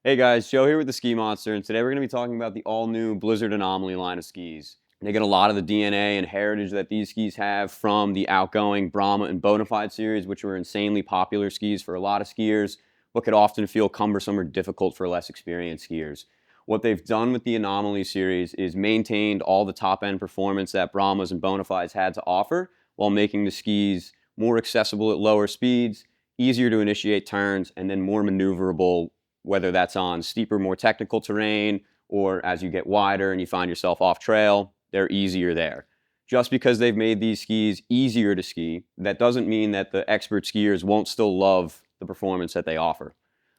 Hey guys, Joe here with the Ski Monster, and today we're going to be talking about the all-new Blizzard Anomaly line of skis. They get a lot of the DNA and heritage that these skis have from the outgoing Brahma and Bonafide series, which were insanely popular skis for a lot of skiers, but could often feel cumbersome or difficult for less experienced skiers. What they've done with the Anomaly series is maintained all the top-end performance that Brahmas and Bonafides had to offer, while making the skis more accessible at lower speeds, easier to initiate turns, and then more maneuverable, whether that's on steeper, more technical terrain, or as you get wider and you find yourself off trail, they're easier there. Just because they've made these skis easier to ski, that doesn't mean that the expert skiers won't still love the performance that they offer.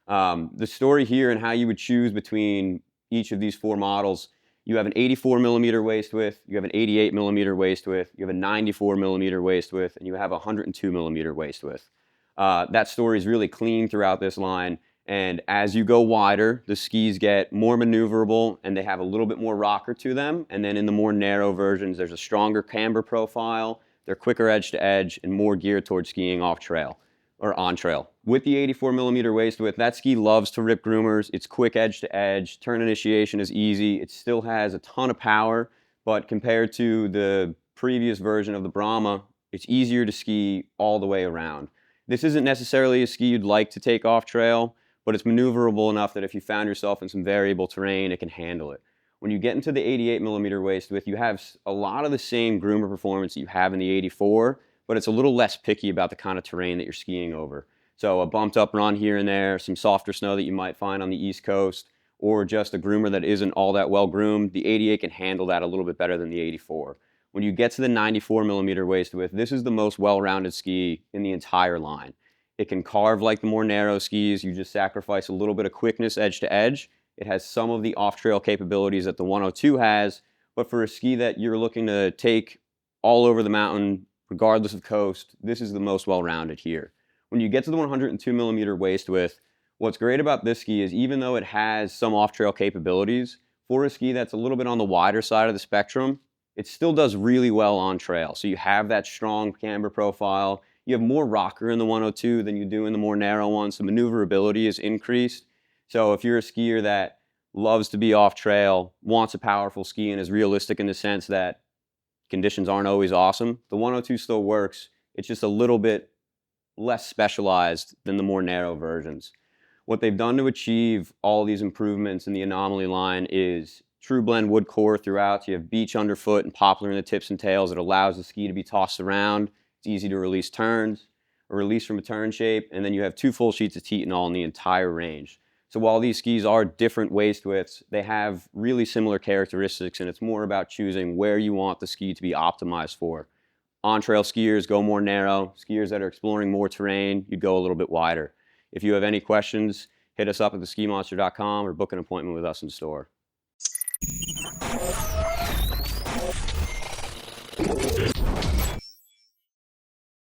The story here and how you would choose between each of these four models: you have an 84 millimeter waist width, you have an 88 millimeter waist width, you have a 94 millimeter waist width, and you have a 102 millimeter waist width. That story is really clean throughout this line. And as you go wider, the skis get more maneuverable and they have a little bit more rocker to them. And then in the more narrow versions, there's a stronger camber profile, they're quicker edge to edge, and more geared towards skiing off trail or on trail. With the 84 millimeter waist width, that ski loves to rip groomers. It's quick edge to edge, turn initiation is easy. It still has a ton of power, but compared to the previous version of the Brahma, it's easier to ski all the way around. This isn't necessarily a ski you'd like to take off trail, but it's maneuverable enough that if you found yourself in some variable terrain, it can handle it. When you get into the 88 millimeter waist width, you have a lot of the same groomer performance that you have in the 84, but it's a little less picky about the kind of terrain that you're skiing over. So a bumped up run here and there, some softer snow that you might find on the East Coast, or just a groomer that isn't all that well groomed, the 88 can handle that a little bit better than the 84. When you get to the 94 millimeter waist width, this is the most well-rounded ski in the entire line. It can carve like the more narrow skis. You just sacrifice a little bit of quickness edge to edge. It has some of the off-trail capabilities that the 102 has, but for a ski that you're looking to take all over the mountain, regardless of coast, this is the most well-rounded here. When you get to the 102 millimeter waist width, what's great about this ski is even though it has some off-trail capabilities, for a ski that's a little bit on the wider side of the spectrum, it still does really well on trail. So you have that strong camber profile. You have more rocker in the 102 than you do in the more narrow one, so maneuverability is increased. So if you're a skier that loves to be off trail, wants a powerful ski, and is realistic in the sense that conditions aren't always awesome, the 102 still works. It's just a little bit less specialized than the more narrow versions. What they've done to achieve all these improvements in the Anomaly line is true blend wood core throughout. You have beech underfoot and poplar in the tips and tails. It allows the ski to be tossed around. It's easy to release turns, or release from a turn shape, and then you have two full sheets of Tetonol in the entire range. So while these skis are different waist widths, they have really similar characteristics, and it's more about choosing where you want the ski to be optimized for. On-trail skiers go more narrow. Skiers that are exploring more terrain, you'd go a little bit wider. If you have any questions, hit us up at theskimonster.com or book an appointment with us in store.